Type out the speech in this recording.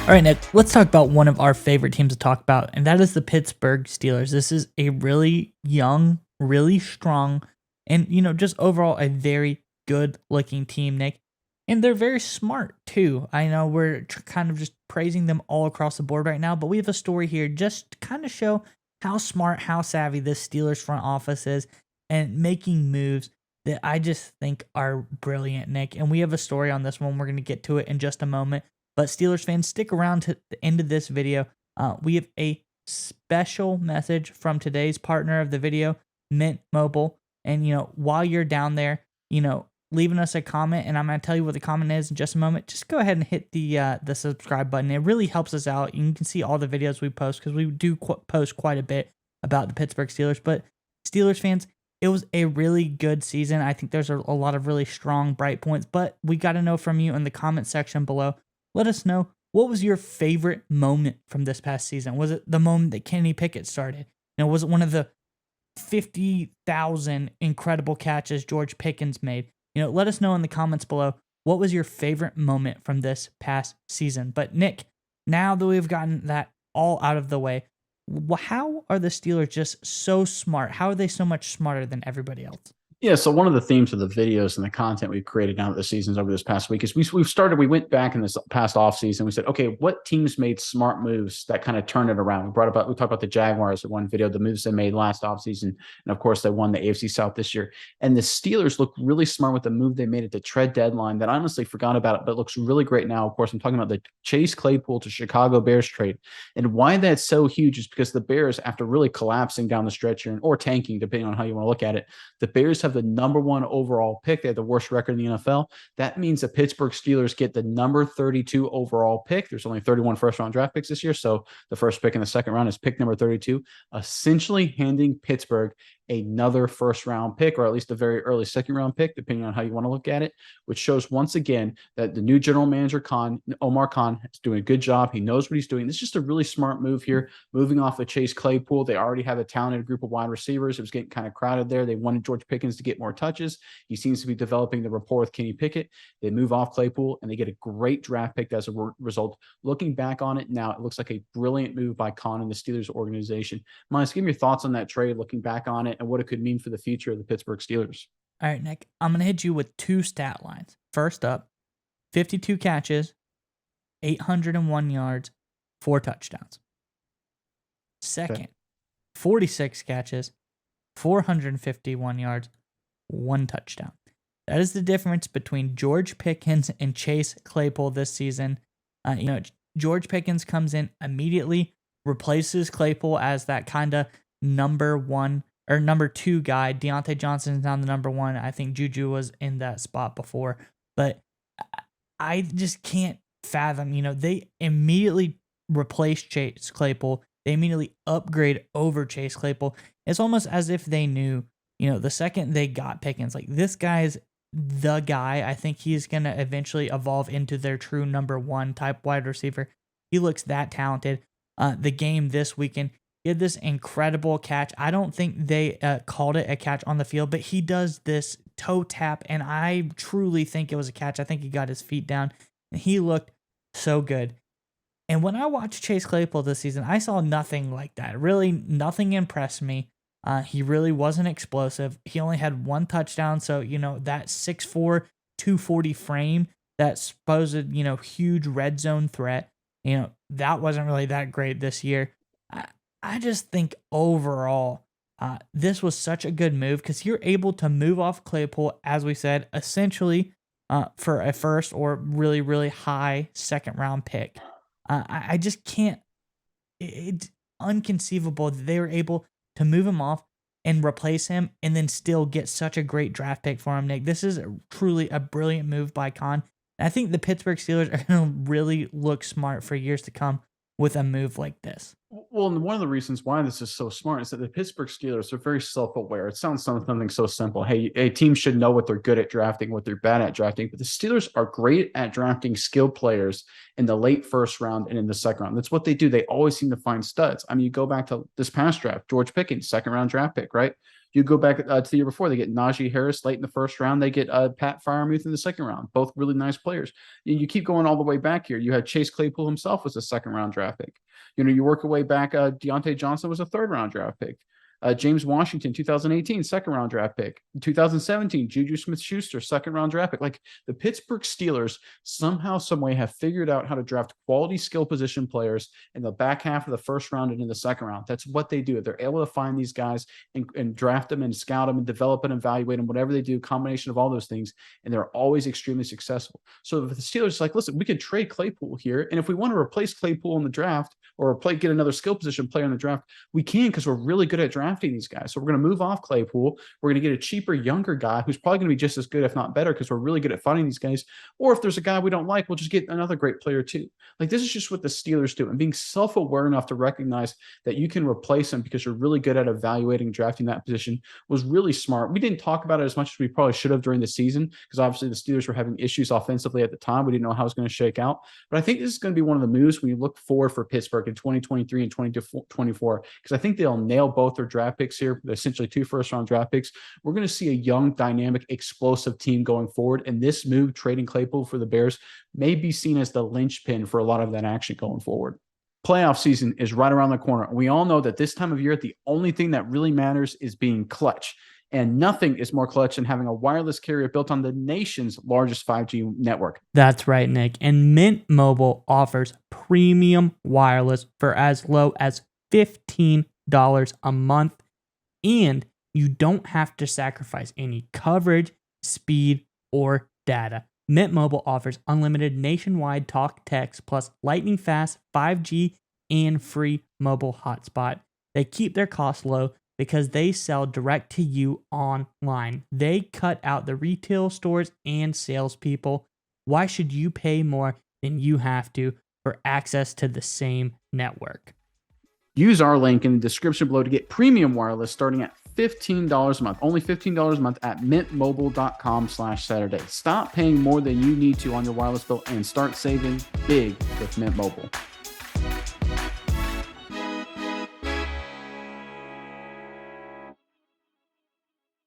All right, Nick, let's talk about one of our favorite teams to talk about, and that is the Pittsburgh Steelers. This is a really young, really strong, and, just overall a very good looking team, Nick. And they're very smart too. I know we're kind of just praising them all across the board right now, but we have a story here just to kind of show how smart, how savvy this Steelers front office is and making moves that I just think are brilliant, Nick. And we have a story on this one. We're going to get to it in just a moment. But Steelers fans, stick around to the end of this video. We have a special message from today's partner of the video, Mint Mobile. And, while you're down there, leaving us a comment, and I'm going to tell you what the comment is in just a moment. Just go ahead and hit the subscribe button. It really helps us out. You can see all the videos we post because we do post quite a bit about the Pittsburgh Steelers. But Steelers fans, it was a really good season. I think there's a lot of really strong, bright points. But we got to know from you in the comment section below. Let us know, what was your favorite moment from this past season? Was it the moment that Kenny Pickett started? Was it one of the 50,000 incredible catches George Pickens made? Let us know in the comments below, what was your favorite moment from this past season? But Nick, now that we've gotten that all out of the way, how are the Steelers just so smart? How are they so much smarter than everybody else? Yeah, so one of the themes of the videos and the content we've created now that the season's over this past week is we went back in this past offseason. We said, okay, what teams made smart moves that kind of turned it around? We talked about the Jaguars in one video, the moves they made last offseason. And of course, they won the AFC South this year. And the Steelers look really smart with the move they made at the trade deadline that I honestly forgot about it, but looks really great now. Of course, I'm talking about the Chase Claypool to Chicago Bears trade. And why that's so huge is because the Bears, after really collapsing down the stretch here, or tanking, depending on how you want to look at it, the Bears have the number one overall pick. They have the worst record in the NFL. That means the Pittsburgh Steelers get the number 32 overall pick. There's only 31 first-round draft picks this year, so the first pick in the second round is pick number 32, essentially handing Pittsburgh another first-round pick, or at least a very early second-round pick, depending on how you want to look at it, which shows once again that the new general manager, Omar Khan, is doing a good job. He knows what he's doing. This is just a really smart move here, moving off of Chase Claypool. They already have a talented group of wide receivers. It was getting kind of crowded there. They wanted George Pickens to get more touches. He seems to be developing the rapport with Kenny Pickett. They move off Claypool, and they get a great draft pick as a result. Looking back on it now, it looks like a brilliant move by Khan and the Steelers organization. Miles, give me your thoughts on that trade, looking back on it, and what it could mean for the future of the Pittsburgh Steelers. All right, Nick, I'm going to hit you with two stat lines. First up, 52 catches, 801 yards, 4 touchdowns. Second, 46 catches, 451 yards, 1 touchdown. That is the difference between George Pickens and Chase Claypool this season. George Pickens comes in immediately, replaces Claypool as that kind of number 2 guy. Deontay Johnson is now the number 1. I think Juju was in that spot before, but I just can't fathom. They immediately replace Chase Claypool. They immediately upgrade over Chase Claypool. It's almost as if they knew, the second they got Pickens, like, this guy's the guy. I think he's going to eventually evolve into their true number 1 type wide receiver. He looks that talented. The game this weekend, he had this incredible catch. I don't think they called it a catch on the field, but he does this toe tap, and I truly think it was a catch. I think he got his feet down, and he looked so good. And when I watched Chase Claypool this season, I saw nothing like that. Really, nothing impressed me. He really wasn't explosive. He only had 1 touchdown, so, that 6'4", 240 frame, that supposed, huge red zone threat, that wasn't really that great this year. I just think overall, this was such a good move because you're able to move off Claypool, as we said, essentially for a first or really, really high second-round pick. I just can't. It's inconceivable that they were able to move him off and replace him and then still get such a great draft pick for him, Nick. This is truly a brilliant move by Khan. And I think the Pittsburgh Steelers are going to really look smart for years to come with a move like this. Well, and one of the reasons why this is so smart is that the Pittsburgh Steelers are very self-aware. It sounds something so simple. Hey, a team should know what they're good at drafting, what they're bad at drafting. But the Steelers are great at drafting skilled players in the late first round and in the second round. That's what they do. They always seem to find studs. I mean, you go back to this past draft, George Pickens, second-round draft pick, right? You go back to the year before, they get Najee Harris late in the first round. They get Pat Freiermuth in the second round. Both really nice players. You keep going all the way back here. You had Chase Claypool himself was a second round draft pick. You work your way back. Deontay Johnson was a third round draft pick. James Washington, 2018, second round draft pick. 2017, Juju Smith-Schuster, second round draft pick. Like, the Pittsburgh Steelers somehow, some way have figured out how to draft quality skill position players in the back half of the first round and in the second round. That's what they do. They're able to find these guys and draft them and scout them and develop and evaluate them, whatever they do, combination of all those things. And they're always extremely successful. So if the Steelers are like, listen, we could trade Claypool here. And if we want to replace Claypool in the draft or get another skill position player in the draft, we can, because we're really good at drafting these guys. So we're going to move off Claypool. We're going to get a cheaper, younger guy who's probably going to be just as good, if not better, because we're really good at finding these guys. Or if there's a guy we don't like, we'll just get another great player too. Like, this is just what the Steelers do. And being self-aware enough to recognize that you can replace them because you're really good at evaluating, drafting that position was really smart. We didn't talk about it as much as we probably should have during the season, because obviously the Steelers were having issues offensively at the time. We didn't know how it was going to shake out. But I think this is going to be one of the moves when you look forward for Pittsburgh in 2023 and 2024, because I think they'll nail both their draft picks here, essentially 2 first-round draft picks. We're going to see a young, dynamic, explosive team going forward, and this move, trading Claypool for the Bears, may be seen as the linchpin for a lot of that action going forward. Playoff season is right around the corner. We all know that this time of year, the only thing that really matters is being clutch. And nothing is more clutch than having a wireless carrier built on the nation's largest 5G network. That's right, Nick. And Mint Mobile offers premium wireless for as low as $15 a month. And you don't have to sacrifice any coverage, speed, or data. Mint Mobile offers unlimited nationwide talk, text, plus lightning fast 5G and free mobile hotspot. They keep their costs low because they sell direct to you online. They cut out the retail stores and salespeople. Why should you pay more than you have to for access to the same network? Use our link in the description below to get premium wireless starting at $15 a month. Only $15 a month at mintmobile.com/Saturday. Stop paying more than you need to on your wireless bill and start saving big with Mint Mobile.